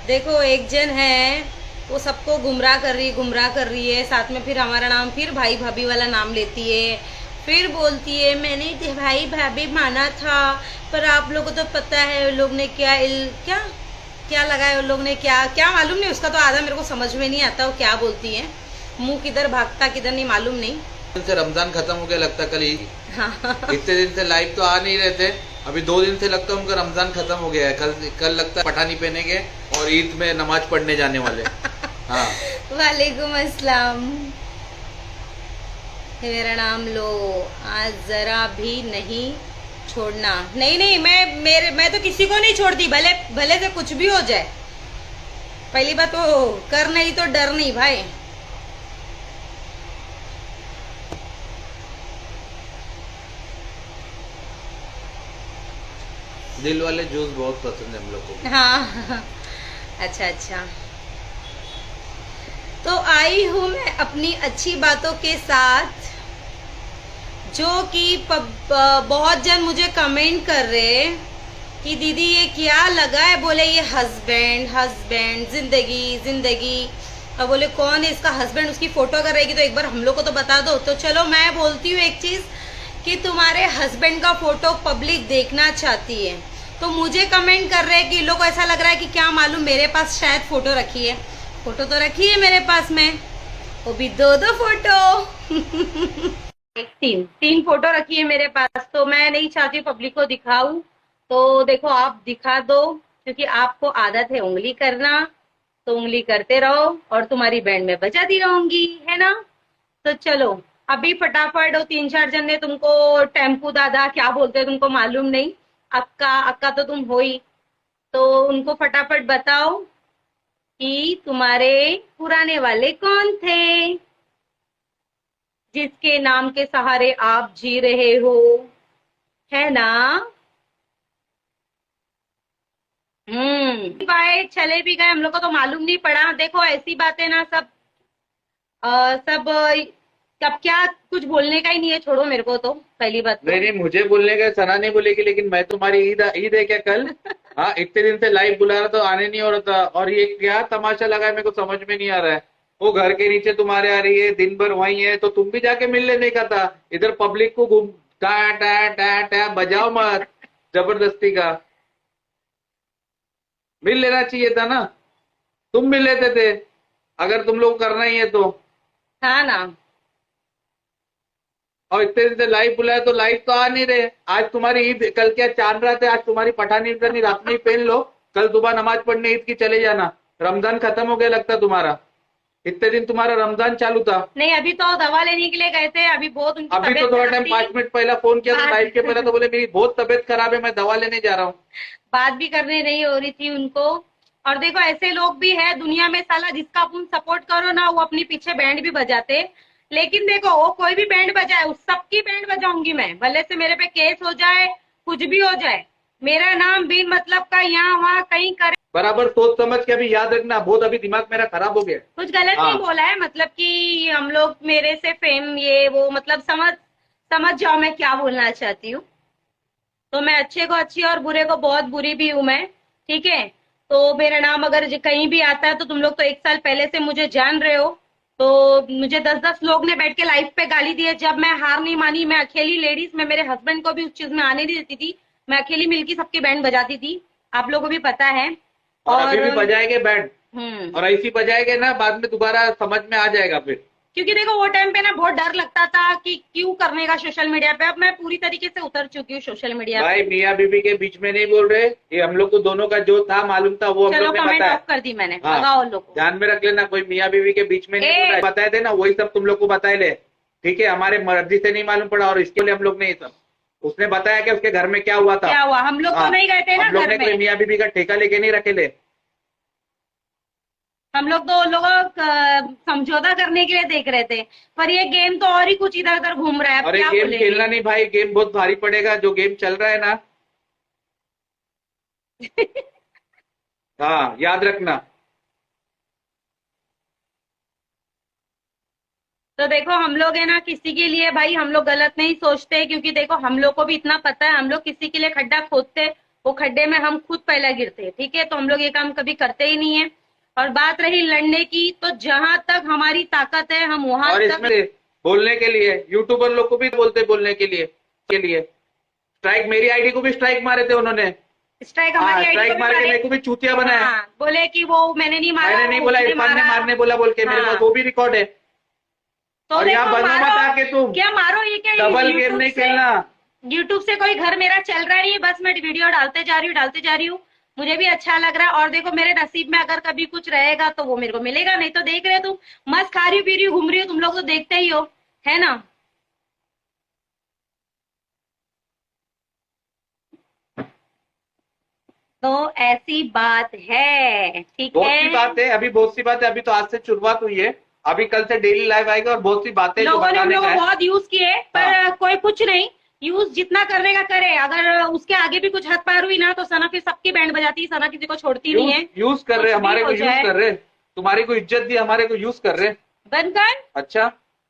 देखो एक जन है, वो सबको गुमराह कर रही है, साथ में फिर हमारा नाम, फिर भाई भाभी वाला नाम लेती है, फिर बोलती है मैंने भाई भाभी माना था, पर आप लोगों को तो पता है उन लोग ने क्या क्या लगाया, उन लोग ने क्या क्या मालूम नहीं, उसका तो आधा मेरे को समझ में नहीं आता वो क्या बोलती है, मुंह किधर भागता किधर नहीं मालूम नहीं। से रमजान खत्म हो गया लगता कल ही। हाँ। इतने दिन से लाइव तो आ नहीं रहे थे, अभी 2 दिन से लगता है उनका रमजान खत्म हो गया है। कल लगता है पठानी पहनेंगे और ईद में नमाज पढ़ने जाने वाले। हाँ। वालेकुम अस्सलाम। मेरा नाम लो, आज जरा भी नहीं छोड़ना। नहीं नहीं, मैं तो किसी को नहीं छोड़ती, भले भले से कुछ भी हो जाए। पहली बात तो कर नहीं तो डर नहीं भाई। दिल वाले जूस बहुत पसंद है हम लोग को। हाँ। अच्छा अच्छा, तो आई हूँ मैं अपनी अच्छी बातों के साथ, जो कि बहुत जन मुझे कमेंट कर रहे कि दीदी ये क्या लगा है, बोले ये हस्बैंड हस्बैंड जिंदगी जिंदगी, और बोले कौन है इसका हस्बैंड, उसकी फोटो अगर रहेगी तो एक बार हम लोग को तो बता दो। तो चलो मैं बोलती हूँ एक चीज कि तुम्हारे हस्बैंड का फोटो पब्लिक देखना चाहती है, तो मुझे कमेंट कर रहे हैं कि लोग को ऐसा लग रहा है कि क्या मालूम मेरे पास शायद फोटो रखी है। फोटो तो रखी है मेरे पास में, वो भी दो फोटो। एक तीन तीन फोटो रखी है मेरे पास, तो मैं नहीं चाहती पब्लिक को दिखाऊं। तो देखो आप दिखा दो, क्योंकि आपको आदत है उंगली करना, तो उंगली करते रहो और तुम्हारी बैंड में बजाती रहूंगी, है ना। तो चलो अभी फटाफट, वो 3-4 जन ने तुमको टेम्पू दादा क्या बोलते हैं तुमको मालूम नहीं, अक्का अक्का तो तुम हो ही, तो उनको फटाफट बताओ कि तुम्हारे पुराने वाले कौन थे, जिसके नाम के सहारे आप जी रहे हो, है ना। बाय, चले भी गए, हम लोग को तो मालूम नहीं पड़ा। देखो ऐसी बातें ना सब सब अब क्या कुछ बोलने का ही नहीं है, छोड़ो मेरे को तो पहली बात तो। नहीं नहीं, मुझे बोलने का सना नहीं बोलेगी, लेकिन मैं तुम्हारी ईद ईद है क्या कल? हाँ, इतने दिन से लाइव बुला रहा तो आने नहीं हो रहा था, और ये क्या तमाशा लगा है मेरे को समझ में नहीं आ रहा है। वो घर के नीचे तुम्हारे आ रही है, दिन भर वही है, तो तुम भी जाके मिल लेने का था। इधर पब्लिक को घूम टा टा टा टा बजाओ मत जबरदस्ती का। मिल लेना चाहिए था ना, तुम मिल लेते थे अगर तुम लोग करना ही है तो। हाँ ना। और इतने दिन से लाइव बुलाया तो लाइव तो आ नहीं रहे। आज तुम्हारी ईद, कल क्या चांद रात है, आज तुम्हारी पठानी करनी रात में ही पहन लो, कल सुबह नमाज पढ़ने ईद की चले जाना। रमजान खत्म हो गया लगता तुम्हारा, इतने दिन तुम्हारा रमजान चालू था। नहीं अभी तो दवा लेने के लिए गए थे, अभी बहुत उनकी अभी तो तबीयत थोड़ा खराब टाइम थी। 5 मिनट पहला फोन किया था लाइव के पहले, तो बोले मेरी बहुत तबीयत खराब है, मैं दवा लेने जा रहा हूँ। बात भी करने नहीं हो रही थी उनको। और देखो ऐसे लोग भी है दुनिया में, साला जिसका तुम सपोर्ट करो ना वो अपने पीछे बैंड भी बजाते। लेकिन देखो वो कोई भी बैंड बजाए, उस सबकी बैंड बजाऊंगी मैं, भले से मेरे पे केस हो जाए, कुछ भी हो जाए, मेरा नाम बिन मतलब का यहाँ वहाँ कहीं करे। बराबर सोच समझ के अभी याद रखना, बहुत अभी दिमाग मेरा खराब हो गया। कुछ गलत नहीं हाँ। बोला है, मतलब कि हम लोग मेरे से फेम ये वो, मतलब समझ समझ जाओ मैं क्या बोलना चाहती हूँ। तो मैं अच्छे को अच्छी और बुरे को बहुत बुरी भी हूं मैं, ठीक है। तो मेरा नाम अगर कहीं भी आता है तो तुम लोग तो 1 साल पहले से मुझे जान रहे हो। तो मुझे 10-10 लोग ने बैठ के लाइव पे गाली दी है, जब मैं हार नहीं मानी, मैं अकेली लेडीज, मैं मेरे हस्बैंड को भी उस चीज में आने नहीं देती थी, मैं अकेली मिलकर सबकी बैंड बजाती थी, आप लोगों को भी पता है। और अभी और भी बजाएंगे बैंड, और ऐसी बजाएंगे ना बाद में दोबारा समझ में आ जाएगा फिर। क्योंकि देखो वो टाइम पे ना बहुत डर लगता था कि क्यों करने का सोशल मीडिया पे, अब मैं पूरी तरीके से उतर चुकी हूँ सोशल मीडिया भाई पे। मियाँ बीबी के बीच में नहीं बोल रहे, ये हम लोग को दोनों का जो था मालूम था, वो हम चलो लोग ने कमेंट बताया। ऑफ कर दी मैंने, हाँ, भगाओ उन लोग को। ध्यान में रख लेना, कोई मियाँ बीवी के बीच में नहीं बोल रहा है, बताए थे ना वही सब तुम लोग को बताए ले। ठीक है, हमारे मर्जी से नहीं मालूम पड़ा, और इसके लिए हम लोग ने ये सब, उसने बताया कि उसके घर में क्या हुआ था। क्या हुआ, हम लोग तो हाँ, नहीं गए थे ना हम लोग घर ने कोई में, मियाँ बीबी का ठेका लेके नहीं रखे ले। हम लोग तो उन लोगों का समझौता करने के लिए देख रहे थे, पर ये गेम तो और ही कुछ इधर उधर घूम रहा है, अब और ये क्या गेम बोलेंगे। खेलना नहीं भाई, गेम बहुत भारी पड़ेगा जो गेम चल रहा है ना। हाँ, याद रखना। तो देखो हम लोग है ना किसी के लिए भाई हम लोग गलत नहीं सोचते, क्योंकि देखो हम लोग को भी इतना पता है, हम लोग किसी के लिए खड्डा खोदते वो खड्डे में हम खुद पहले गिरते हैं, ठीक है। तो हम लोग ये काम कभी करते ही नहीं है। और बात रही लड़ने की, तो जहां तक हमारी ताकत है हम वहां और तक। इसमें बोलने के लिए यूट्यूबर लोग को भी बोलते बोलने के लिए स्ट्राइक, मेरी आईडी को भी स्ट्राइक मारे थे उन्होंने। स्ट्राइक हमारी आईडी स्ट्राइक को भी मार के मारे। मेरे को भी चूतिया बनाया। हाँ, बोले कि वो मैंने नहीं मारा, मैंने नहीं बोला, उसने इरफान ने मारा। मारने बोला बोल के, मेरे हाँ। पास वो भी रिकॉर्ड है। तो और यहाँ देखो, बनो मत मारो आके तुम, क्या मारो, ये क्या डबल गेम नहीं खेलना। यूट्यूब से कोई घर मेरा चल रहा नहीं है, बस मैं वीडियो डालते जा रही हूँ। मुझे भी अच्छा लग रहा है। और देखो, मेरे नसीब में अगर कभी कुछ रहेगा तो वो मेरे को मिलेगा, नहीं तो देख रहे हो तुम, मस्त खा रही हूँ, पी रही हूँ, घूम रही हूँ, तुम लोग तो देखते ही हो, है ना। तो ऐसी बात है, ठीक बहुत सी है। बात है, अभी बहुत सी बात है, अभी तो आज से शुरुआत हुई है, अभी कल से डेली लाइव आएगा और बहुत सी बातें जो लोगों ने हम बताने लोग का को है। बहुत यूज किए, पर कोई कुछ नहीं। यूज जितना करने का करे, अगर उसके आगे भी कुछ हद पार हुई ना, तो सना फिर सबकी बैंड बजाती है, सना किसी को छोड़ती नहीं है। यूज कर रहे, कुछ भी हमारे को हो यूज जाए। कर रहे, तुम्हारी को इज्जत दी, हमारे को यूज कर रहे। बनकर अच्छा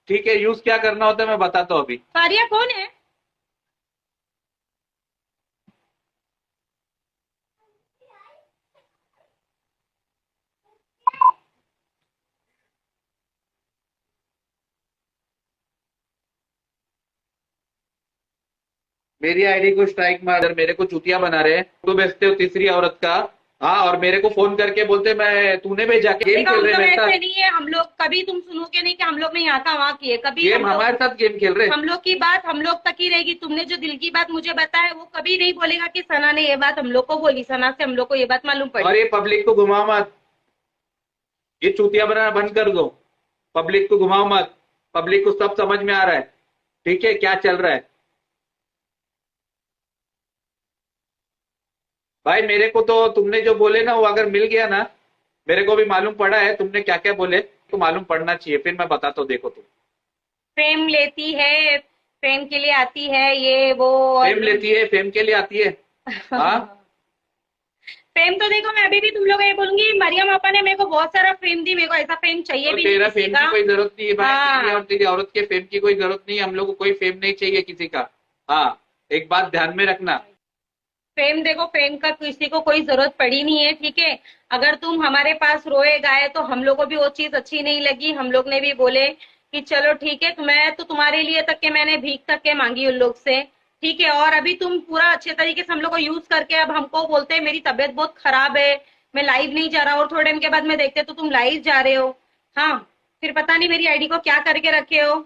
ठीक है, यूज क्या करना होता है मैं बताता हूँ अभी। फारिया कौन है? मेरी आईडी को स्ट्राइक मार, मेरे को चुतिया बना रहे हैं, तो बेचते हो तीसरी औरत का। हाँ, और मेरे को फोन करके बोलते मैं तूने भेजा, गेम देखो, खेल हम रहे लोग मेरे ऐसे साथ। नहीं है, हम लोग कभी तुम सुनोगे नहीं कि हम लोग ने यहाँ का वहाँ किए, कभी गेम हमारे साथ गेम खेल रहे। हम लोग की बात हम लोग तक ही रहेगी। तुमने जो दिल की बात मुझे बताया, वो कभी नहीं बोलेगा कि सना ने ये बात हम लोग को बोली, सना से हम लोग को ये बात मालूम और पड़ी। ये पब्लिक को घुमाओ मत, ये चूतिया बनाना बंद कर दो, पब्लिक को घुमाओ मत, पब्लिक को सब समझ में आ रहा है, ठीक है क्या चल रहा है। भाई मेरे को तो तुमने जो बोले ना, वो अगर मिल गया ना, मेरे को भी मालूम पड़ा है तुमने क्या क्या बोले, तो मालूम पड़ना चाहिए, फिर मैं बताता हूँ, देखो तुम। फेम लेती है, फेम के लिए आती है, ये वो। फेम लेती है, फेम के लिए आती है। हाँ फेम तो देखो, मैं अभी भी तुम लोग ये बोलूंगी, मरियम आपा ने मेरे को बहुत सारा फेम दी, मेरे को ऐसा फेम चाहिए और भी नहीं तेरा किसी फेम का। की कोई जरूरत नहीं है भाई, हाँ। तेरी और तेरी औरत के फेम की कोई जरूरत नहीं है, हम लोग को कोई फेम नहीं चाहिए किसी का। हाँ, एक बात ध्यान में रखना। फेम देखो, फेम का किसी को कोई जरूरत पड़ी नहीं है, ठीक है। अगर तुम हमारे पास रोए गाए तो हम लोग को भी वो चीज अच्छी नहीं लगी, हम लोग ने भी बोले कि चलो ठीक है, मैं तो तुम्हारे लिए तक के मैंने भीख तक के मांगी उन लोग से, ठीक है। और अभी तुम पूरा अच्छे तरीके से हम लोग को यूज करके अब हमको बोलते हैं मेरी तबीयत बहुत खराब है, मैं लाइव नहीं जा रहा, और थोड़े टाइम के बाद मैं देखते तो तुम लाइव जा रहे हो। हाँ, फिर पता नहीं मेरी आईडी को क्या करके रखे हो,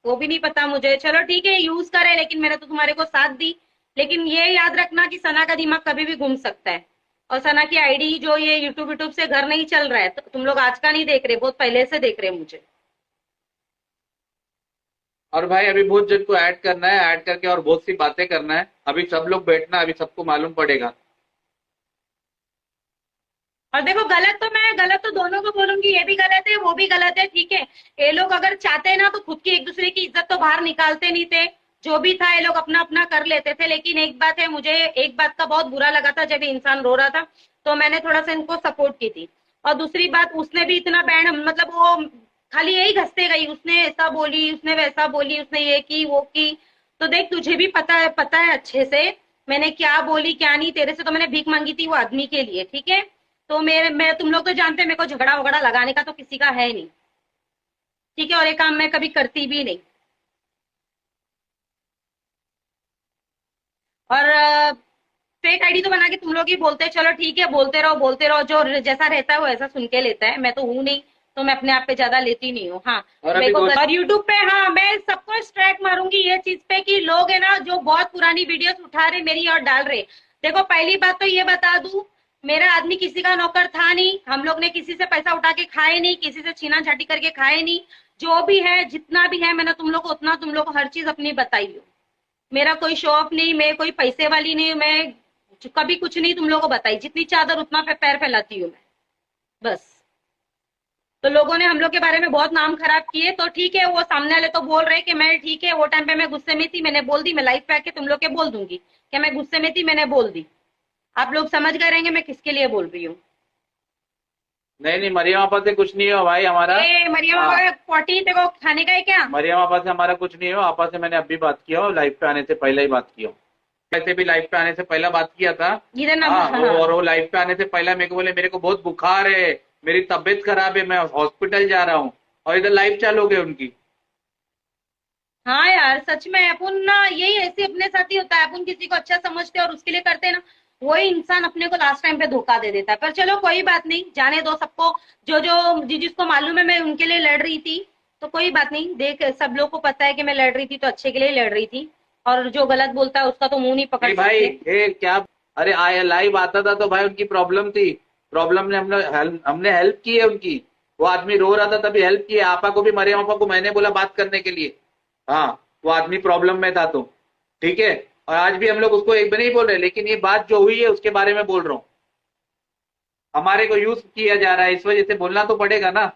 वो भी नहीं पता मुझे। चलो ठीक है, यूज करे, लेकिन मैंने तो तुम्हारे को साथ दी। लेकिन ये याद रखना कि सना का दिमाग कभी भी घूम सकता है। और सना की आईडी जो ये यूट्यूब से घर नहीं चल रहा है, तो तुम लोग आज का नहीं देख रहे, बहुत पहले से देख रहे मुझे। और भाई अभी बहुत जन को ऐड करना है, ऐड करके और बहुत सी बातें करना है, अभी सब लोग बैठना, अभी सबको मालूम पड़ेगा। और देखो, गलत तो दोनों को बोलूंगी, ये भी गलत है, वो भी गलत है, ठीक है। ये लोग अगर चाहते ना तो खुद की एक दूसरे की इज्जत तो बाहर निकालते नहीं थे, जो भी था ये लोग अपना अपना कर लेते थे। लेकिन एक बात है, मुझे एक बात का बहुत बुरा लगा था, जब ये इंसान रो रहा था तो मैंने थोड़ा सा इनको सपोर्ट की थी। और दूसरी बात, उसने भी इतना बैंड, मतलब वो खाली यही घसते गई, उसने ऐसा बोली, उसने वैसा बोली, उसने ये की वो की। तो देख, तुझे भी पता है अच्छे से मैंने क्या बोली क्या नहीं। तेरे से तो मैंने भीख मांगी थी वो आदमी के लिए, ठीक है। तो मैं तुम लोग तो जानते हैं, मेरे को झगड़ा वगड़ा लगाने का तो किसी का है नहीं, ठीक है। और ये काम मैं कभी करती भी नहीं। और फेक आईडी तो बना के तुम लोग ही बोलते हैं, चलो ठीक है, बोलते रहो, जो जैसा रहता है वो ऐसा सुन के लेता है। मैं तो हूं नहीं, तो मैं अपने आप पे ज्यादा लेती नहीं हूँ। हाँ, और मेरे अभी को दोस्त और यूट्यूब पे, हाँ, मैं सबको स्ट्राइक मारूंगी ये चीज पे कि लोग है ना जो बहुत पुरानी वीडियोस उठा रहे मेरी और डाल रहे। देखो, पहली बात तो ये बता दूं, मेरा आदमी किसी का नौकर था नहीं, हम लोग ने किसी से पैसा उठा के खाए नहीं, किसी से छीना झाटी करके खाए नहीं। जो भी है, जितना भी है, मैंने तुम लोग को उतना, तुम लोग को हर चीज अपनी बताई हो। मेरा कोई शो ऑफ नहीं, मैं कोई पैसे वाली नहीं, मैं कभी कुछ नहीं तुम लोगों को बताई, जितनी चादर उतना पे पैर फैलाती हूँ मैं, बस। तो लोगों ने हम लोग के बारे में बहुत नाम खराब किए, तो ठीक है, वो सामने वाले तो बोल रहे कि मैं ठीक है, वो टाइम पे मैं गुस्से में थी, मैंने बोल दी, मैं लाइव पे आके तुम लोग के बोल दूंगी कि मैं गुस्से में थी, मैंने बोल दी। आप लोग समझ गए रहेंगे मैं किसके लिए बोल रही हूँ। नहीं नहीं, मरियम आपा से कुछ नहीं हो भाई हमारा। मरियम हाँ, पोटी तेरे को खाने का है क्या? मरियम आपा से हमारा कुछ नहीं हो, आपा से मैंने अभी बात किया हो, लाइव पे आने से पहले ही बात किया हो। ऐसे भी लाइव पे आने से पहला बात किया था। इधर ना हाँ, हाँ। और वो लाइव पे आने से पहले मेरे को बोले मेरे को बहुत बुखार है, मेरी तबीयत खराब है, मैं हॉस्पिटल जा रहा हूँ, और इधर लाइव चालू हो गई उनकी। हाँ यार सच में अपन ना यही ऐसे अपने साथ ही होता है, अपन किसी को अच्छा समझते हैं और उसके लिए करते हैं ना, वही इंसान अपने को लास्ट टाइम पे धोखा दे देता है। पर चलो कोई बात नहीं, जाने दो सबको, जो जो जिसको मालूम है मैं उनके लिए लड़ रही थी, तो कोई बात नहीं। देख सब लोग को पता है कि मैं लड़ रही थी तो अच्छे के लिए लड़ रही थी, और जो गलत बोलता है उसका तो मुंह नहीं पकड़ नहीं भाई, सकते। ये क्या, अरे आया लाइव आता था तो भाई उनकी प्रॉब्लम थी, प्रॉब्लम ने हमने हेल्प की है उनकी। वो आदमी रो रहा था तभी हेल्प की है। आपा को भी, मरियम आपा को मैंने बोला बात करने के लिए। हाँ, वो आदमी प्रॉब्लम में था तो ठीक है। और आज भी हम लोग उसको एक भी नहीं बोल रहे, लेकिन ये बात जो हुई है उसके बारे में बोल रहा हूँ। हमारे को यूज किया जा रहा है, इस वजह से बोलना तो पड़ेगा ना।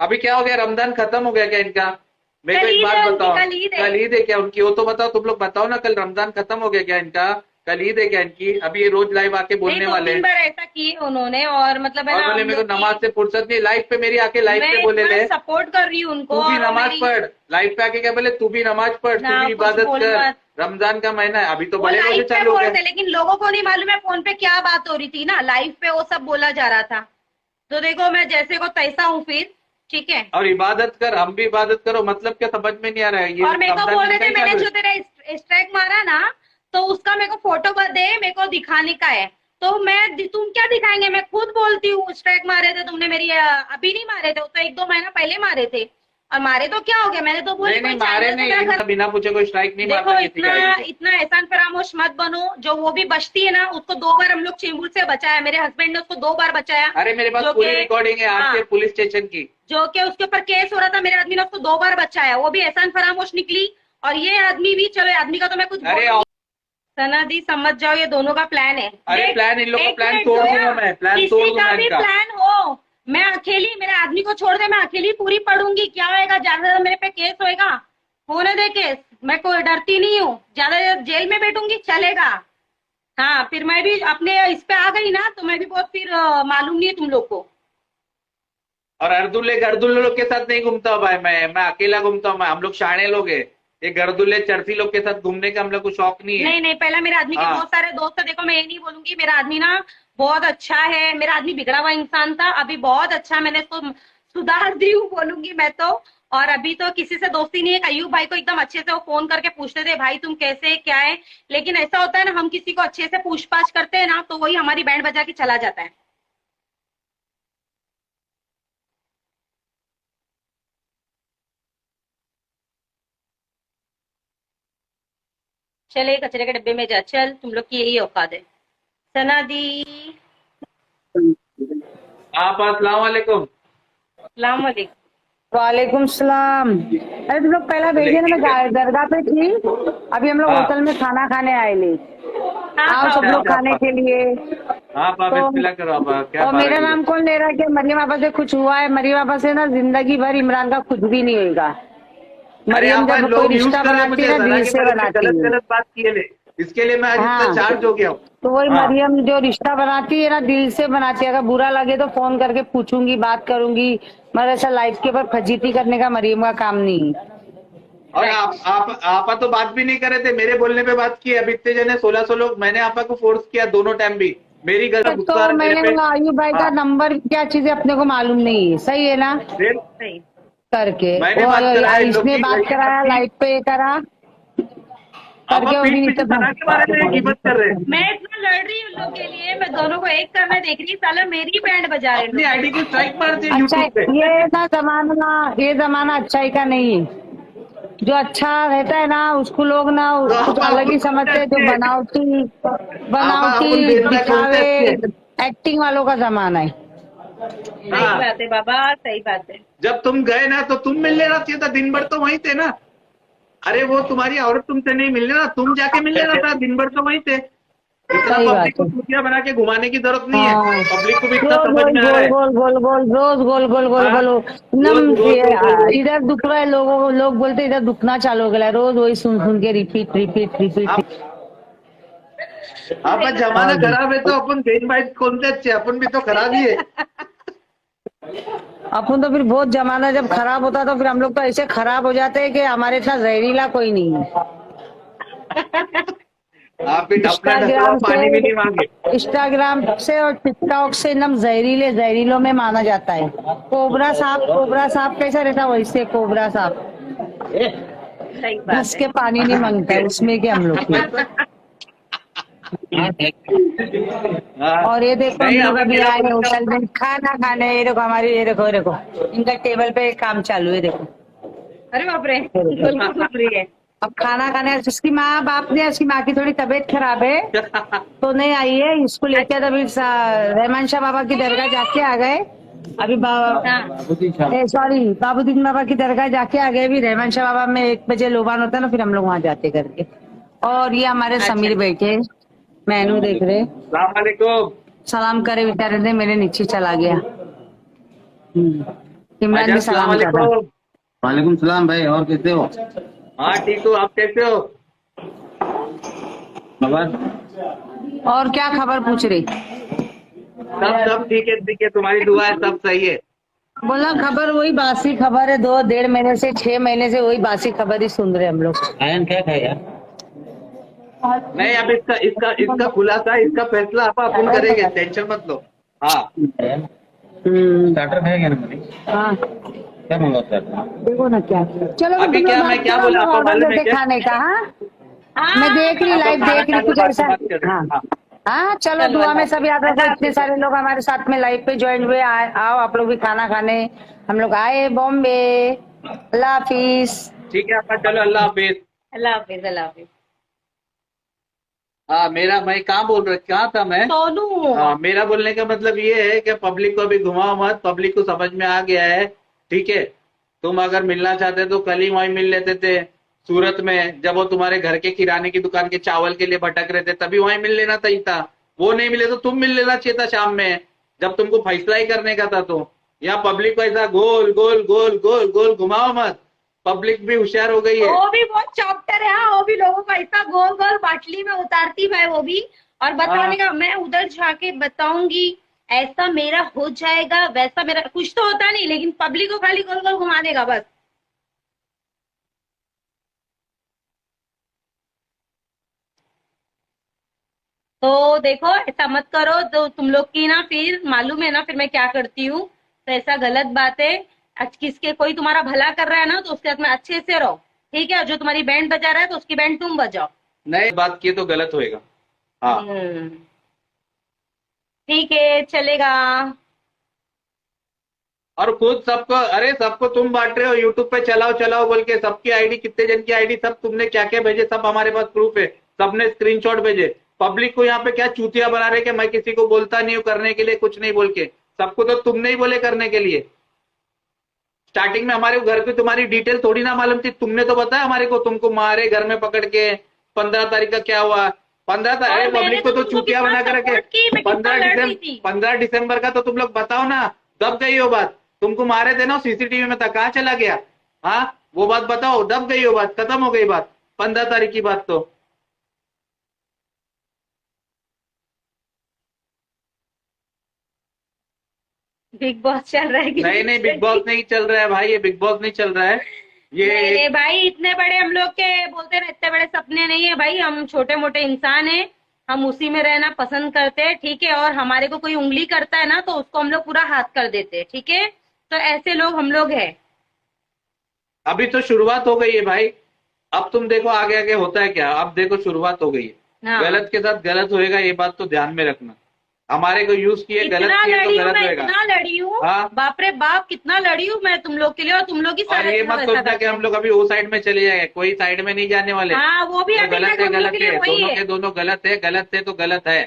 अभी क्या हो गया, रमजान खत्म हो गया क्या इनका? मेरे को कल एक ईद बात है उनकी, बताओ, कल ईद है। कल ईद है क्या उनकी? वो तो बताओ, तुम लोग बताओ ना, कल रमजान खत्म हो गया क्या इनका? कल ईद है क्या इनकी? अभी ये रोज लाइव आके नहीं, बोलने दो वाले तीन हैं बार ऐसा किए उन्होंने, और मतलब है और ना बोले हम मेरे लोग को नमाज से फुर्सत नहीं। लाइव पे मेरी आके लाइव मैं पे बोले इतना ले सपोर्ट कर रही हूँ उनको, तू भी और नमाज मेरी पढ़। लाइव पे आके क्या बोले, तू भी नमाज पढ़, तू ना भी कुछ इबादत बोल कर, मत। रमजान का महीना है। अभी तो वो बड़े रोजे लाइव पे चालू हो गए। बोलते, लेकिन लोगों को नहीं मालूम है फोन पे क्या बात हो रही थी ना, लाइव पे वो सब बोला जा रहा था। तो देखो मैं जैसे को तैसा हूँ फिर, ठीक है। और इबादत कर, हम भी इबादत करो, मतलब क्या समझ में नहीं आ रहा है? ये और मेरे को रमजान बोल रहे इनका थे ही मैंने चालू है। जो तेरा स्ट्राइक मारा ना, तो उसका मेरे को फोटो दे, मेरे को दिखाने का है। तो तुम क्या दिखाएंगे, मैं खुद बोलती हूँ स्ट्राइक मारे थे तुमने मेरी, अभी नहीं मारे थे, वो तो 1-2 महीना पहले मारे थे। और मारे तो क्या हो गया, मैंने तो बोली नहीं कोई नहीं, मारे चाइना से नहीं, मेरा घर। इनका बिना पूछे कोई स्ट्राइक नहीं देखो मारता किसी इतना का आईडी पे। इतना एहसान फरामोश मत बनो, जो वो भी बचती है ना उसको 2 बार हम लोग चेंबूर से बचाया, मेरे हस्बैंड ने उसको 2 बार बचाया। अरे मेरे पास जो पूरी कि रिकॉर्डिंग है आज हाँ, के पुलिस स्टेशन की। जो कि उसके ऊपर केस हो रहा था, मेरे आदमी ने उसको 2 बार बचाया, वो भी एहसान फरामोश निकली। और ये आदमी भी, चलो ये आदमी का तो मैं कुछ अरे बोलूंगी। सना दी समझ जाओ, ये दोनों का प्लान है। अरे देख, प्लान, इन लोग का एक प्लान मिनट तोड़ जोया, दूंगा मैं, प्लान तोड़ किसी दूंगा का भी इनका। प्लान हो, मैं अकेली, मेरे आदमी को छोड़ दे, मैं अकेली पूरी पढ़ूंगी, क्या होएगा, ज्यादा से ज्यादा मेरे पे केस होएगा, होने दे केस, मैं कोई डरती नहीं हूँ, ज्यादा से ज्यादा जेल में बैठूंगी चलेगा। हाँ, फिर मैं भी अपने इस पे आ गई ना, तो मैं भी बहुत फिर मालूम नहीं है तुम लोग को। और गर्दुल्ले लोग के साथ नहीं घूमता हूँ भाई, मैं अकेला घूमता हूँ। मैं, हम लोग शाणे लोग हैं। ये गर्दुल्ले चरसी लोग के साथ घूमने का हम लोग को शौक नहीं है। नहीं नहीं, पहला मेरे आदमी के हाँ, बहुत सारे दोस्त है, देखो मैं ये नहीं बोलूंगी, मेरा आदमी ना बहुत अच्छा है, मेरा आदमी बिगड़ा हुआ इंसान था, अभी बहुत अच्छा, मैंने इसको सुधार दी हूँ बोलूंगी मैं तो। और अभी तो किसी से दोस्ती नहीं है। अयूब भाई को एकदम अच्छे से वो फोन करके पूछते थे भाई तुम कैसे क्या है, लेकिन ऐसा होता है ना, हम किसी को अच्छे से पूछताछ करते हैं ना, तो वही हमारी बैंड बजा के चला जाता है। चले कचरे के डब्बे में जा, चल, तुम लोग की यही औकात है। सना दी, आप अस्सलाम वालेकुम। सलाम वालेकुम। वालेकुम सलाम। अरे तुम लोग पहला भेजिए ना, मैं दरगाह पे थी, अभी हम लोग हाँ, होटल में खाना खाने आए ले। हाँ आओ खाओ सब अच्छा लोग खाओ। अच्छा खाने आप, के लिए। आप तो बिस्मिल्लाह करो। आप क्या और 12 मेरा किलो? नाम कौन ले रहा है कि मरियम आपा से कुछ हुआ है? मरियम आपा से ना जिंदगी भर इमरान का कुछ भी नहीं होगा। अरे मरियम आप जब कोई लोग यूज रिश्ता कर रहे हैं बनाती है मुझे, ना सना दिल के से बारे में बनाती गलत है। गलत बात किए ले, इसके लिए मैं आज इतना हाँ, चार्ज हो गया हूँ। तो वही हाँ, मरियम जो रिश्ता बनाती है ना दिल से बनाती है, अगर बुरा लगे तो फोन करके पूछूंगी, बात करूंगी, मगर ऐसा लाइफ के ऊपर फजीती करने का मरियम का काम नहीं है। और राइट। आपा तो बात भी नहीं कर रहे थे, मेरे बोलने पे बात की। अभी इतने जने 1600 लोग, मैंने आपा को फोर्स किया दोनों टाइम भी। मेरी गलत, गुस्सा आ तो रहा है मेरे मैंने पे। बोला आयु भाई का हाँ, नंबर क्या चीज है अपने को मालूम नहीं है, सही है ना? फिर सही। करके मैंने वो बात करा है इन लोग इसने की, बात ये कराया, आदमी लाइट पे करा आप करके, वो पीठ भी पीछे सना के बारे में गिबत कर रहे हैं। मैं इतना लड़ रही हूँ उन लोग के लिए, मैं दोनों को एक करने देख रही, साला मेरी बैंड बजा रहे अपनी लोग। आईडी की स्ट्राइक मारते हैं अच्छा। यूट्यूब पे। ये जमाना अच्छाई का नहीं है। जो अच्छा रहता है ना उसको लोग ना तो कुछ आपा अलग अपन ही बोलते समझते हैं, जो अच्छे हैं। बनावटी आपा अपन बनावटी बेवड़ा के बोलते दिखावे अच्छे हैं। एक्टिंग वालों का जमाना है। सही हाँ, बात है बाबा, सही बात है। जब तुम गए ना तो तुम मिल लेना चाहिए था, दिन भर तो वहीं थे ना। अरे वो तुम्हारी औरत तुमसे नहीं मिल लेना, तुम जाके मिल लेना था, दिन भर तो वहीं थे। इतना सही पब्लिक बात को है। चूतिया बना के घुमाने की जरूरत नहीं है। हाँ, पब्लिक को भी इतना रोज समझ रोज में आ रहा गोल है। गोल गोल गोल रोज गोल गोल गोल गोल हाँ, गोल रोज एकदम रोज रोज रोज रोज। इधर दुख रहा है, लोगों को लोग बोलते इधर दुखना चालू हो गया है, रोज वही सुन सुन के रिपीट रिपीट रिपीट। आप आपण जमाना और भी खराब है तो अपन देश भाई कोणते अच्छे, अपन भी तो खराब ही है। अपन तो फिर बहुत जमाना जब खराब होता तो फिर हम लोग तो ऐसे खराब हो जाते हैं कि हमारे इतना जहरीला कोई नहीं है। आप भी अपना ढका हुआ पानी भी नहीं मांगे। इंस्टाग्राम से और टिकटॉक से एकदम जहरीलों में माना जाता है। कोबरा सांप कैसा रहता है, वैसे कोबरा सांप सही बात घस है। के पानी नहीं मांगता है, उसमें क्या हम लोग के। हाँ। और ये देखो हम नहीं, लोग अभी अभी मेरा आए बोलने का होटल में खाना खाने। ये देखो हमारी, ये देखो इनका टेबल पे काम चालू है, देखो। अरे बाप रे, बिल्कुल सुन रही है। अब खाना खाने, जिसकी माँ बाप ने, उसकी माँ की थोड़ी तबीयत खराब है तो नहीं आई है, इसको लेके अभी रहमान शाह बाबा की दरगाह जाके आ गए। अभी हाँ, सॉरी, बाबूदीन बाबा की दरगाह जाके आ गए। अभी रहमान शाह बाबा में 1 बजे लोबान होता है ना, फिर हम लोग वहां जाते करके। और ये हमारे अच्छा। समीर बैठे मेनू देख रहे, सलाम वालेकुम। सलाम करे बेचारे ने, मेरे नीचे चला गया। इमरान अजय भी सलाम सलाम कर रहा। वालेकुम। वालेकुम सलाम भाई, और कैसे हो? हाँ ठीक हो, आप कैसे हो? खबर? और क्या खबर पूछ रही? सब ठीक है, तुम्हारी दुआ है, सब सही है। बोला खबर वही बासी खबर है, 2-1.5 महीने से 6 महीने से वही बासी खबर ही सुन रहे हम लोग। आयन क्या खाया? नहीं, अब इसका इसका इसका खुलासा, इसका फैसला आप अपन करेंगे, टेंशन मत लो। हाँ, स्टार्टर खाएगा ना मनी? हाँ क्या मंगा स्टार्टर? देखो ना क्या। चलो अभी तुम लोग क्या, बात मैं क्या करो, बोला, हम आपको ऑर्डर मालूम है देते क्या? खाने का। हाँ हाँ, मैं देख रही, आप लाइव खाना देख रही, खाने कुछ बात ऐसा। बात कर रहे हाँ हैं। हाँ, हाँ, चलो चलो दुआ में अल्लाह सब याद रखो। अल्लाह इतने हाफिज। सारे लोग हमारे साथ में लाइव पे ज्वाइन हुए, आओ आप लोग भी खाना खाने। हम लोग आए बॉम्बे। अल्लाह हाफिज। ठीक है अपना, चलो अल्लाह हाफिज। अल्लाह हाफिज, अल्लाह हाफिज। हाँ, मैं कहाँ बोल रहा, कहाँ था मैं? सोनू। हाँ, मेरा बोलने का मतलब ये है कि पब्लिक को अभी घुमाओ मत, पब्लिक को समझ में आ गया है। ठीक है, तुम अगर मिलना चाहते तो कल ही वहीं मिल लेते थे सूरत में, जब वो तुम्हारे घर के किराने की दुकान के चावल के लिए भटक रहे थे, तभी वहीं मिल लेना सही था। वो नहीं मिले तो तुम मिल लेना चाहिए था शाम में, जब तुमको फैसला ही करने का था। तो यहाँ पब्लिक को ऐसा गोल गोल गोल गोल गोल घुमाओ मत, पब्लिक भी होशियार हो गई है। वो भी बहुत चॉप्टर है। हाँ, वो भी लोगों को ऐसा गोल गोल बाटली में उतारती है वो भी। और बताने का, मैं उधर जाके बताऊंगी, ऐसा मेरा हो जाएगा, वैसा मेरा, कुछ तो होता नहीं, लेकिन पब्लिक को खाली गोल गोल घुमा देगा बस। तो देखो, ऐसा मत करो। तो तुम लोग की ना, फिर मालूम है ना फिर मैं क्या करती हूँ। तो ऐसा गलत बात है। आज किसके कोई तुम्हारा भला कर रहा है ना, तो उसके साथ में अच्छे से रहो। ठीक है, जो तुम्हारी बैंड बजा रहा है तो उसकी बैंड तुम बजाओ। नए बात किए तो गलत होएगा। हाँ, ठीक है, चलेगा। और खुद सबको, अरे सबको तुम बांट रहे हो यूट्यूब पे, चलाओ चलाओ बोल के, सबकी आईडी, कितने जन की आईडी, सब तुमने क्या क्या भेजे, सब हमारे पास प्रूफ है, सबने स्क्रीनशॉट भेजे। पब्लिक को यहाँ पे क्या चूतिया बना रहे कि मैं किसी को बोलता नहीं हूँ करने के लिए, कुछ नहीं बोल के। सबको तो तुमने ही बोले करने के लिए। स्टार्टिंग में हमारे घर की तुम्हारी डिटेल थोड़ी ना मालूम थी, तुमने तो बताया हमारे को, तुमको मारे घर में पकड़ के। 15 तारीख का क्या हुआ? 15 तारीख, और अरे मैंने पब्लिक तो को तो तुमको चूतिया कितना बना कर रखे। सपोर्ट की, मैं कितना लड़ रही थी। 15 दिसंबर का तो तुम लोग बताओ ना, दब गई हो बात। तुमको मारे थे ना, सीसीटीवी में था, कहाँ चला गया? हाँ, वो बात बताओ, दब गई हो बात, खत्म हो गई बात, 15 तारीख की बात। तो बिग बॉस चल रहा है कि नहीं नहीं, बिग बॉस नहीं चल रहा है भाई, ये बिग बॉस नहीं चल रहा है ये। नहीं नहीं भाई, इतने बड़े हम लोग के बोलते ना, इतने बड़े सपने नहीं है भाई। हम छोटे मोटे इंसान हैं, हम उसी में रहना पसंद करते हैं। ठीक है, और हमारे को कोई उंगली करता है ना, तो उसको हम लोग पूरा हाथ कर देते हैं। ठीक है, तो ऐसे लोग हम लोग हैं। अभी तो शुरुआत हो गई है भाई, अब तुम देखो आगे आगे होता है क्या। अब देखो शुरुआत हो गई है, हाँ। गलत के साथ गलत होएगा, ये बात तो ध्यान में रखना। हमारे को यूज किए, गलत इतना किए तो लड़ी हूँ गलत मैं, होएगा। इतना लड़ी हूँ, हाँ। बाप रे बाप, कितना लड़ी हूँ मैं तुम लोग के लिए, और तुम लोग ही और सारे ये इतना मत वैसा सोचना कि करते हम हैं। लोग अभी वो साइड में चले जाएंगे, कोई साइड में नहीं जाने वाले। हाँ, वो भी जो अभी गलत तक है हम लोग गलत के लिए है, वही दोनों है। के दोनों गलत है, गलत है तो गलत है।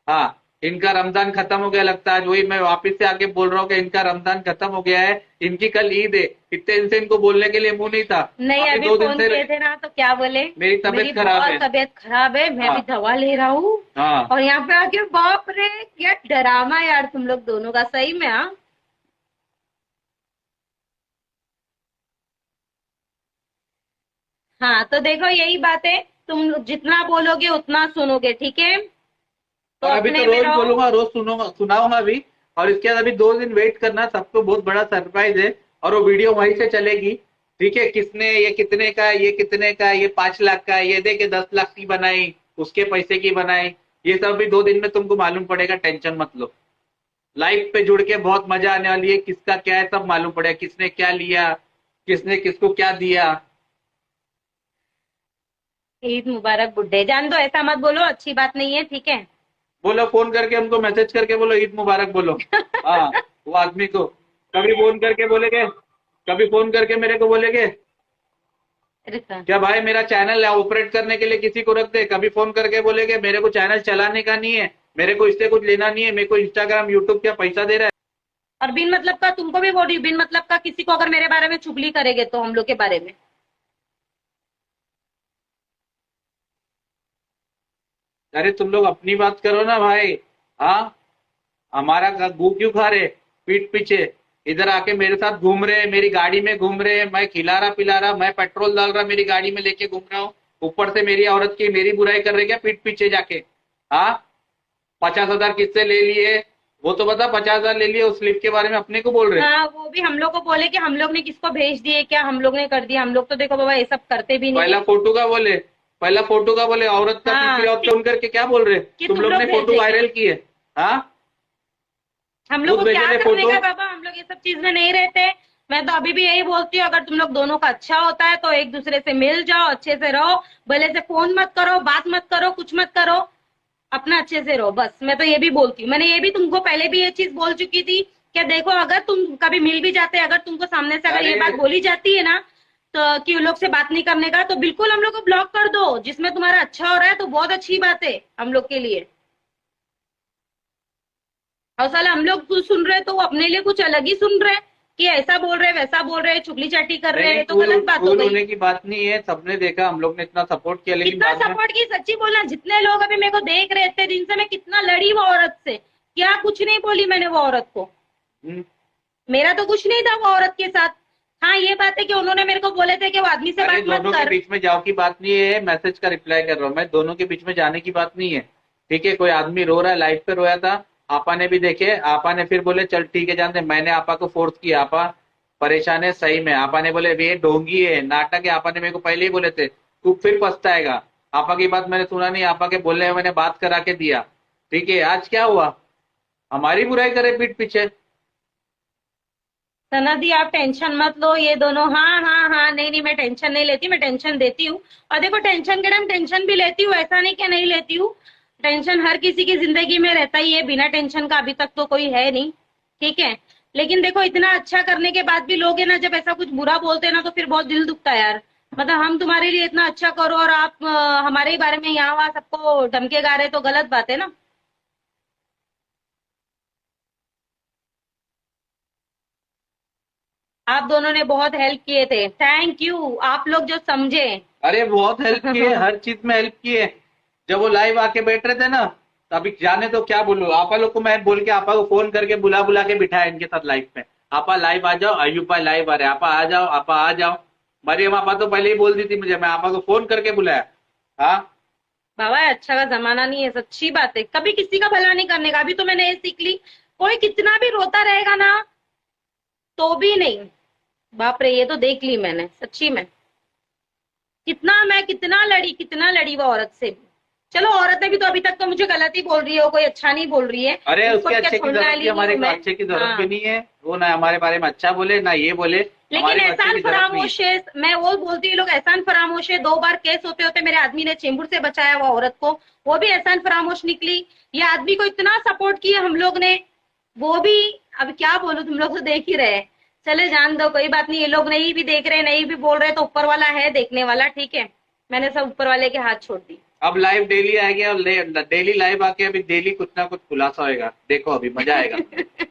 हाँ, इनका रमजान खत्म हो गया लगता है, आज वही मैं वापिस से आके बोल रहा हूँ कि इनका रमजान खत्म हो गया है, इनकी कल ईद है। इतने इनसे इनको बोलने के लिए मुंह नहीं था। नहीं, अभी 2 दिन फोन से किए थे ना, तो क्या बोले? मेरी तबीयत खराब बहुत है। तबीयत खराब है, मैं हाँ। अभी दवा ले रहा हूँ। हाँ, और यहाँ पे आके बाप रे, क्या डरामा यार तुम लोग दोनों का, सही में। हाँ, हाँ, तो देखो यही बात है, तुम जितना बोलोगे उतना सुनोगे। ठीक है, तो और अभी तो अपने में रोज रहो। बोलूंगा, रोज सुनाऊंगा भी। और इसके बाद अभी 2 दिन वेट करना, सबको बहुत बड़ा सरप्राइज है, और वो वीडियो वहीं से चलेगी। ठीक है, किसने, ये कितने का है, ये कितने का है, ये 5 लाख का है, ये दे के 10 लाख की बनाई, उसके पैसे की बनाई, ये सब भी 2 दिन में तुमको मालूम पड़ेगा, टेंशन मत लो। लाइव पे जुड़ के बहुत मजा आने वाली है, किसका क्या है सब मालूम पड़ेगा, किसने क्या लिया, किसने किसको क्या दिया। ईद मुबारक बुड्ढे, जान दो, ऐसा मत बोलो, अच्छी बात नहीं है, ठीक है। बोलो, फोन करके हमको मैसेज करके बोलो ईद मुबारक बोलो। हाँ, वो आदमी को कभी फोन करके बोलेगे, कभी फोन करके मेरे को बोलेगे अरे सर, क्या भाई मेरा चैनल है, ऑपरेट करने के लिए किसी को रख दे। कभी फोन करके बोलेगे मेरे को चैनल चलाने का नहीं है, मेरे को इससे कुछ लेना नहीं है, मेरे को इंस्टाग्राम यूट्यूब क्या पैसा दे रहा है। और बिन मतलब का तुमको भी बोल रही हूँ, बिन मतलब का किसी को अगर मेरे बारे में चुगली करेंगे तो हम लोग के बारे में, अरे तुम लोग अपनी बात करो ना भाई। हाँ, हमारा गू क्यों खा रहे पीठ पीछे, इधर आके मेरे साथ घूम रहे, मेरी गाड़ी में घूम रहे, मैं खिला रहा पिला रहा, मैं पेट्रोल डाल रहा, मेरी गाड़ी में लेके घूम रहा हूँ, ऊपर से मेरी औरत की मेरी बुराई कर रहे क्या पीठ पीछे जाके। हाँ, 50,000 किससे ले लिए, वो तो बता, 50,000 ले लिए, उस स्लिप के बारे में अपने को बोल रहे। हाँ वो भी हम लोग को बोले कि हम लोग ने किसको भेज दिए, क्या हम लोग ने कर दिया, हम लोग तो देखो बाबा ये सब करते भी नहीं पहला है। फोटो का बोले, पहला फोटो का बोले, औरत का हाँ, पीछे ऑप्शन करके क्या बोल रहे, कि तुम तुम लोग लोग ने फोटो भेजेंगे। वायरल की है। हाँ, हम लोग को खुद क्या भेजे थे करने फोटो। का बाबा, हम लोग ये सब चीज में नहीं रहते। मैं तो अभी भी यही बोलती हूँ, अगर तुम लोग दोनों का अच्छा होता है तो एक दूसरे से मिल जाओ, अच्छे से रहो, भले से फोन मत करो, बात मत करो, कुछ मत करो, अपना अच्छे से रहो, बस। मैं तो ये भी बोलती हूँ, मैंने ये भी तुमको पहले भी ये चीज बोल चुकी थी कि देखो अगर तुम कभी मिल भी जाते, अगर तुमको सामने से अगर ये अरे बात बोली जाती है ना तो कि उन लोग से बात नहीं करने का, तो बिल्कुल हम लोग को ब्लॉक कर दो। जिसमें तुम्हारा अच्छा हो रहा है तो बहुत अच्छी बात है हम लोग के लिए, और साला हम लोग कुछ सुन रहे तो वो अपने लिए कुछ अलग ही सुन रहे कि ऐसा बोल रहे, वैसा बोल रहे, चुगली चाटी कर रहे नहीं, हैं, तो गलत बात हो कूल गई। होने की बात नहीं है, सबने देखा, हम लोग ने इतना सपोर्ट किया, लेकिन कितना बाद में सपोर्ट की, सच्ची बोलना, जितने लोग अभी मेरे को देख रहे थे दिन से, मैं कितना लड़ी वो औरत से, क्या कुछ नहीं बोली मैंने वो औरत को, हम्म, मेरा तो कुछ नहीं था वो औरत के साथ। हाँ ये बात है कि उन्होंने मेरे को बोले थे कि वो आदमी से अरे बात मत दोनों के कर। बीच में जाओ की बात नहीं है, मैसेज का रिप्लाई कर रहा हूँ मैं, दोनों के बीच में जाने की बात नहीं है। ठीक है, कोई आदमी रो रहा है, लाइव पे रोया था, आपा ने भी देखे, आपा ने फिर बोले चल ठीक है जानते, मैंने आपा को फोर्स किया, आपा परेशान है सही में, आपा ने बोले ये ढोंगी है, नाटक है, आपा ने मेरे को पहले ही बोले थे तू फिर पछताएगा। आपा की बात मैंने सुना नहीं, आपा के बोलने में मैंने बात करा के दिया। ठीक है, आज क्या हुआ, हमारी बुराई करे पीठ पीछे। सनदी आप टेंशन मत लो, ये दोनों, हाँ हाँ हाँ, नहीं नहीं, मैं टेंशन नहीं लेती, मैं टेंशन देती हूँ। और देखो टेंशन के टाइम टेंशन भी लेती हूँ, ऐसा नहीं कि नहीं लेती हूँ। टेंशन हर किसी की जिंदगी में रहता ही है, बिना टेंशन का अभी तक तो कोई है नहीं, ठीक है। लेकिन देखो इतना अच्छा करने के बाद भी लोग है ना, जब ऐसा कुछ बुरा बोलते हैं ना तो फिर बहुत दिल दुखता है यार। मतलब हम तुम्हारे लिए इतना अच्छा करो और आप हमारे ही बारे में यहाँ वहाँ सबको धमके गा रहे, तो गलत बात है ना। आप दोनों ने बहुत हेल्प किए थे, थैंक यू, आप लोग जो समझे। अरे बहुत हेल्प किए, हर चीज में हेल्प किए। जब वो लाइव आके बैठ रहे थे ना, तो अभी जाने तो क्या बोलूं, आपा लोग को मैं बोल के आपा को फोन करके बुला बुला के बिठाया इनके साथ लाइव में, आपा लाइव आ जाओ, अयुब भाई लाइव आ रहे, आपा आ जाओ, आपा आ जाओ। मरियम आपा तो पहले ही बोल दी थी मुझे, मैं आपा को फोन करके बुलाया। हाँ, बाबा अच्छा का जमाना नहीं है, सच्ची बात है, कभी किसी का भला नहीं करने का। अभी तो मैंने ये सीख ली, कोई कितना भी रोता रहेगा ना तो भी नहीं, बाप रे, ये तो देख ली मैंने सच्ची में, कितना लड़ी वो औरत से भी। चलो औरत है भी तो अभी तक तो मुझे गलत ही बोल रही है, वो कोई अच्छा नहीं बोल रही है, अरे उसको उसके भी क्या अच्छे की छोड़ने जरूरत वाली भी, हमारे नहीं को हूँ मैं। अच्छे की जरूरत हाँ। भी नहीं है, वो ना हमारे बारे में अच्छा बोले ना ये बोले, लेकिन हमारे को अच्छे एहसान की जरूरत नहीं है। फरामोश है, मैं वो बोलती हूँ, लोग एहसान फरामोश है। 2 बार केस होते होते मेरे आदमी ने चेंबूर से बचाया वो औरत को, वो भी एहसान फरामोश निकली। ये आदमी को इतना सपोर्ट किया हम लोग ने, वो भी, अब क्या बोलूं, तुम लोग तो देख ही रहे। चले जान दो, कोई बात नहीं, ये लोग नहीं भी देख रहे, नहीं भी बोल रहे, तो ऊपर वाला है देखने वाला, ठीक है। मैंने सब ऊपर वाले के हाथ छोड़ दी। अब लाइव डेली आएगी, और डेली लाइव आके अभी डेली कुछ ना कुछ खुलासा होएगा, देखो अभी मजा आएगा।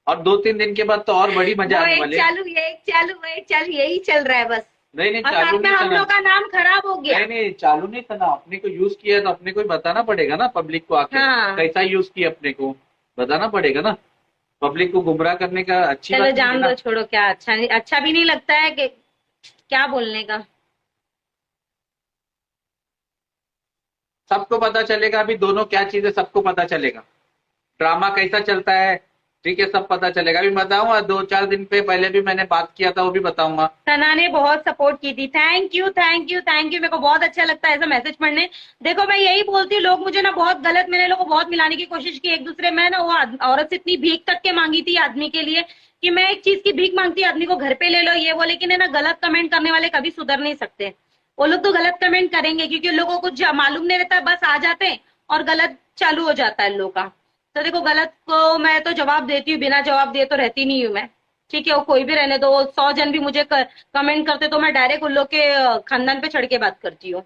और 2-3 दिन के बाद तो और बड़ी मजा वो आने एक वाली है। चालू, ये एक चालू, वो एक चालू, यही चल रहा है बस। नहीं नहीं, और चालू साथ में नहीं हम करना। लोग का नाम खराब हो गया। नहीं नहीं, चालू नहीं करना, अपने को यूज किया तो अपने को ही बताना पड़ेगा ना, पब्लिक को आके हाँ। कैसा यूज किया अपने को बताना पड़ेगा ना, पब्लिक को गुमराह करने का अच्छी चलो बात नहीं है जान ना। दो, छोड़ो, क्या अच्छा नहीं, अच्छा भी नहीं लगता है कि क्या बोलने का। सबको पता चलेगा अभी दोनों क्या चीज है, सबको पता चलेगा ड्रामा कैसा चलता है, ठीक है, सब पता चलेगा। अभी बताऊंगा, 2-4 दिन पे पहले भी मैंने बात किया था, वो भी बताऊंगा। सना ने बहुत सपोर्ट की थी। Thank you thank you thank you. मेरे को बहुत अच्छा लगता है ऐसा मैसेज पढ़ने। देखो मैं यही बोलती हूँ, लोग मुझे ना बहुत गलत, मैंने लोगों को बहुत मिलाने की कोशिश की एक दूसरे में ना। वो औरत से इतनी भीख तक के मांगी थी आदमी के लिए कि मैं एक चीज की भीख मांगती आदमी को घर पे ले लो ये वो, लेकिन है ना गलत कमेंट करने वाले कभी सुधर नहीं सकते। वो लोग तो गलत कमेंट करेंगे क्योंकि उन लोगों को मालूम नहीं रहता, बस आ जाते हैं और गलत चालू हो जाता है इन लोगों का। तो देखो गलत को मैं तो जवाब देती हूँ, बिना जवाब दिए तो रहती नहीं हूँ मैं। ठीक है, वो कोई भी रहने दो, 100 जन भी मुझे कमेंट करते तो मैं डायरेक्ट उन लोग के खानदान पे चढ़ के बात करती हूँ।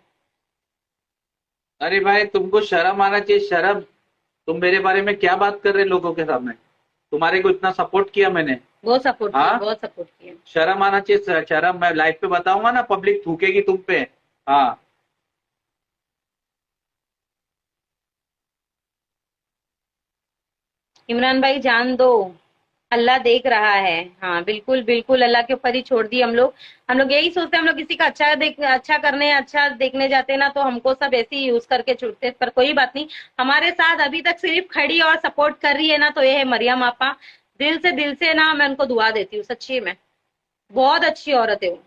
अरे भाई, तुमको शर्म आना चाहिए, शर्म। तुम मेरे बारे में क्या बात कर रहे लोगों के सामने? तुम्हारे को इतना सपोर्ट किया मैंने। बहुत सपोर्ट किया, हाँ, बहुत सपोर्ट किया। शर्म आना चाहिए, शर्म। मैं लाइव पे बताऊंगा ना, पब्लिक थूकेगी तुम पे। हाँ, इमरान भाई जान दो, अल्लाह देख रहा है। हाँ बिल्कुल बिल्कुल, अल्लाह के ऊपर ही छोड़ दी हम लोग। हम लोग यही सोचते हैं, हम लोग किसी का अच्छा करने अच्छा देखने जाते ना तो हमको सब ऐसे ही यूज करके छूटते। पर कोई बात नहीं, हमारे साथ अभी तक सिर्फ खड़ी और सपोर्ट कर रही है ना, तो ये है मरियम आपा। दिल से ना मैं उनको दुआ देती हूँ सच्ची में। बहुत अच्छी औरत है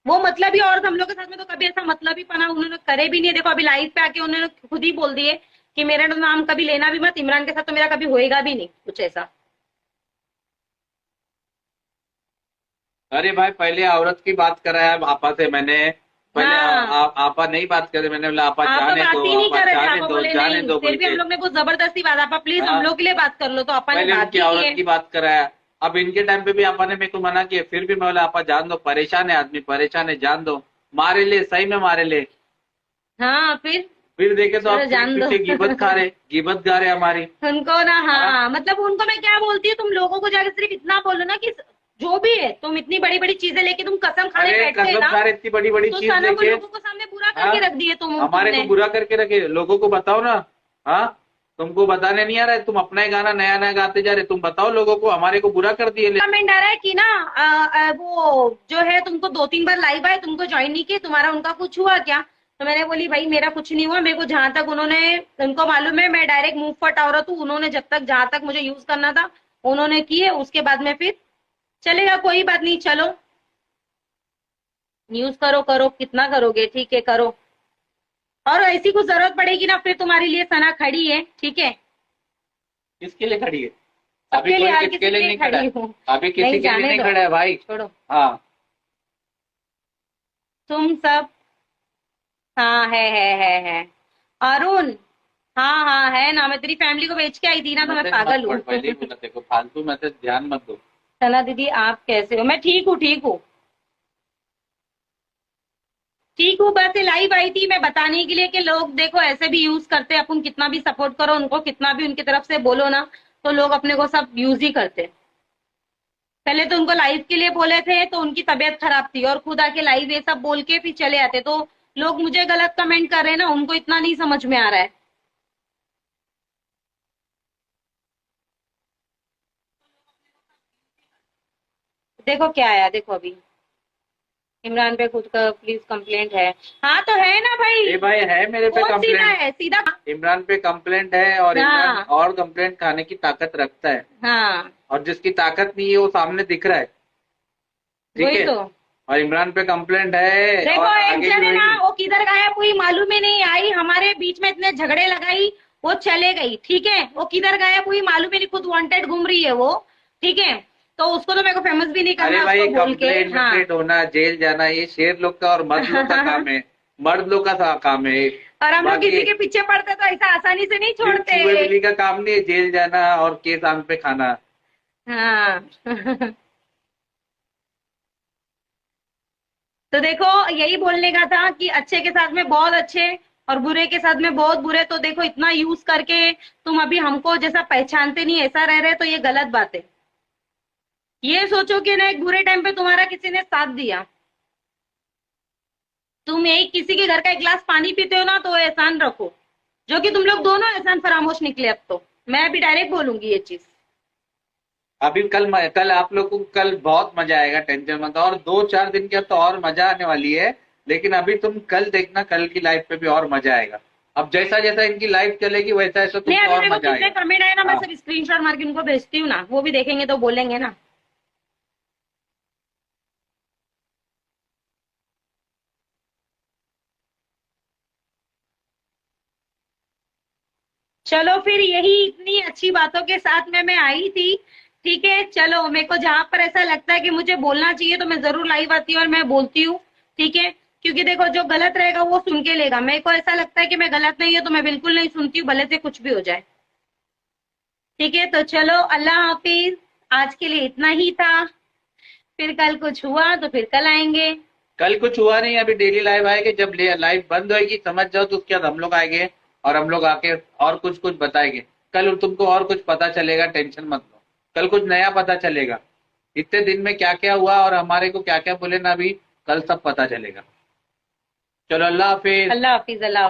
वो मतलबी औरत। हम लोग के साथ में तो कभी ऐसा मतलबी पना उन्होंने करे भी नहीं। देखो अभी लाइव पे आके उन्होंने खुद ही बोल दिए कि मेरा नाम कभी लेना भी मत, इमरान के साथ तो मेरा कभी होएगा भी नहीं कुछ ऐसा। अरे भाई, पहले औरत की बात कराया आपा से मैंने। पहले हाँ, आपा नहीं बात करे, मैंने बोला आपा आप जाने बात दो, ही नहीं आपा कर रहे थे। जाने आप दो, बोले जाने नहीं, दो फिर बोल भी हम के। लोग ने बहुत जबरदस्ती बात, आपा प्लीज हम हाँ, लोग के लिए बात कर लो, तो आपा ने पहले बात उनकी भी की औरत है। की बात कराया। अब इनके टाइम पे भी आपा ने मेरे को मना किया, फिर भी मैं बोला आपा जान दो, परेशान है आदमी, परेशान है, जान दो। मारे ले, सही में मारे ले। हाँ फिर देखे तो चलो आप पीठ जान दो। पीछे गिबत खा रहे, गिबत गा रहे हमारी। उनको ना, हाँ, हाँ मतलब उनको मैं क्या बोलती हूँ, तुम लोगों को जाकर सिर्फ इतना बोलो ना कि जो भी है तुम इतनी बड़ी बड़ी चीजें लेके तुम कसम खाने अरे बैठते हैं कसम ना, खा रहे, इतनी बड़ी बड़ी तो चीज सना को लेके। लोगों को सामने बुरा हाँ, करके रख दिए हमारे को तुमने। बुरा करके रखे, लोगों को बताओ ना। हाँ, तुमको बताने नहीं आ रहा है, तुम अपना ही गाना नया नया गाते जा रहे। तुम बताओ लोगों को, हमारे को बुरा कर दिए। कमेंट आ रहा है कि ना वो जो है तुमको 2-3 बार लाइव आए, तुमको ज्वाइन नहीं किए, तुम्हारा उनका कुछ हुआ क्या? तो मैंने बोली भाई मेरा कुछ नहीं हुआ, मेरे को जहां तक उन्होंने, उनको मालूम है मैं डायरेक्ट मुंह फट औरत हूँ। उन्होंने जब तक जहां तक मुझे यूज करना था उन्होंने किए, उसके बाद में फिर चलेगा, कोई बात नहीं, चलो यूज करो करो, कितना करोगे, ठीक है करो। और ऐसी कुछ जरूरत पड़ेगी ना फिर तुम्हारे लिए सना खड़ी है, ठीक है। किसके लिए खड़ी है? अभी सबके लिए, कोई हर किसके किसी के लिए लिए नहीं खड़ा खड़ी है। हूँ। अभी किसी नहीं के लिए जाने नहीं दो, खड़ा है भाई। छोड़ो हाँ, तुम सब। हाँ है अरुण। हाँ हाँ है ना, मैं तेरी फैमिली को बेच के आई थी ना, तो मैं मैसेज मत पागल हूँ। पढ़, पहले ही बोला देखो, फालतू मैसेज ध्यान मत दो। सना दीदी आप कैसे हो? मैं ठीक हूँ ठीक हूँ ठीक हूँ। बस लाइव आई थी मैं बताने के लिए कि लोग देखो ऐसे भी यूज करते हैं, अपन कितना भी सपोर्ट करो उनको, कितना भी उनकी तरफ से बोलो ना, तो लोग अपने को सब यूज ही करते हैं। पहले तो उनको लाइव के लिए बोले थे तो उनकी तबीयत खराब थी, और खुद आके लाइव ये सब बोल के फिर चले आते, तो लोग मुझे गलत कमेंट कर रहे हैं ना, उनको इतना नहीं समझ में आ रहा है। देखो क्या आया, देखो अभी इमरान पे खुद का प्लीज कंप्लेंट है। हाँ तो है ना भाई, ये भाई है मेरे पे बहुत सीधा कंप्लेंट। है, सीधा। इमरान पे कंप्लेंट है, और इमरान हाँ और कंप्लेंट खाने की ताकत रखता है। हाँ और जिसकी ताकत नहीं है वो सामने दिख रहा है, ठीक वही है। तो। और इमरान पे कंप्लेंट है, देखो और एक आगे जन भी है ना, रहेगी। वो किधर गायब हुई मालूम ही नहीं, आई हमारे बीच में इतने झगड़े लगाई, वो चले गई, ठीक है। वो किधर गायब हुई मालूम ही नहीं, खुद वांटेड घूम रही है वो, ठीक है। तो उसको तो मेरे को फेमस भी नहीं अरे करना भाई, उसको बोल के। कंप्लेंट हाँ कंप्लेंट होना, जेल जाना, ये शेर लोग का और मर्द लोग का काम है। मर्द लोग का काम है। और हम लोग बाकी किसी के पीछे पड़ते तो ऐसा आसानी से नहीं छोड़ते। चूहे बिल्ली का काम नहीं है जेल जाना और केस आम पे खाना। हाँ तो देखो यही बोलने का था कि अच्छे के साथ में बहुत अच्छे और बुरे के साथ में बहुत बुरे। तो देखो इतना यूज करके तुम अभी हमको जैसा पहचानते नहीं ऐसा रह रहे, तो ये गलत बात है। ये सोचो कि ना एक बुरे टाइम पे तुम्हारा किसी ने साथ दिया, तुम यही किसी के घर का एक गिलास पानी पीते हो ना, तो एहसान रखो, जो कि तुम लोग दोनों एहसान फरामोश निकले। अब तो मैं अभी डायरेक्ट बोलूंगी ये चीज। अभी कल आप लोग को कल बहुत मजा आएगा, टेंशन मत। और 2-4 दिन के तो और मजा आने वाली है। लेकिन अभी तुम कल देखना, कल की लाइफ पे भी और मजा आएगा। अब जैसा जैसा इनकी लाइफ चलेगी वैसा वैसा नहीं, तुमको अभी और मेरे को मजा कितने आएगा। कमेंट आए ना, मैं हाँ। सब स्क्रीनशॉट मार के उनको भेजती हूँ ना, वो भी देखेंगे तो बोलेंगे ना। चलो फिर यही इतनी अच्छी बातों के साथ में मैं आई थी। ठीक है, चलो मेरे को जहां पर ऐसा लगता है कि मुझे बोलना चाहिए तो मैं जरूर लाइव आती हूँ और मैं बोलती हूँ। ठीक है, क्योंकि देखो जो गलत रहेगा वो सुन के लेगा। मेरे को ऐसा लगता है कि मैं गलत नहीं हूँ तो मैं बिल्कुल नहीं सुनती हूँ, भले से कुछ भी हो जाए। ठीक है, तो चलो अल्लाह हाफिज, आज के लिए इतना ही था। फिर कल कुछ हुआ तो फिर कल आएंगे। कल कुछ हुआ नहीं, अभी डेली लाइव आएंगे, जब लाइव बंद होएगी समझ जाओ तो उसके बाद हम लोग आएंगे और हम लोग आके और कुछ कुछ बताएंगे। कल तुमको और कुछ पता चलेगा, टेंशन मत लो, कल कुछ नया पता चलेगा। इतने दिन में क्या क्या हुआ और हमारे को क्या क्या बोले ना, अभी कल सब पता चलेगा। चलो अल्लाह हाफिज। अल्लाह हाफिज। अल्लाह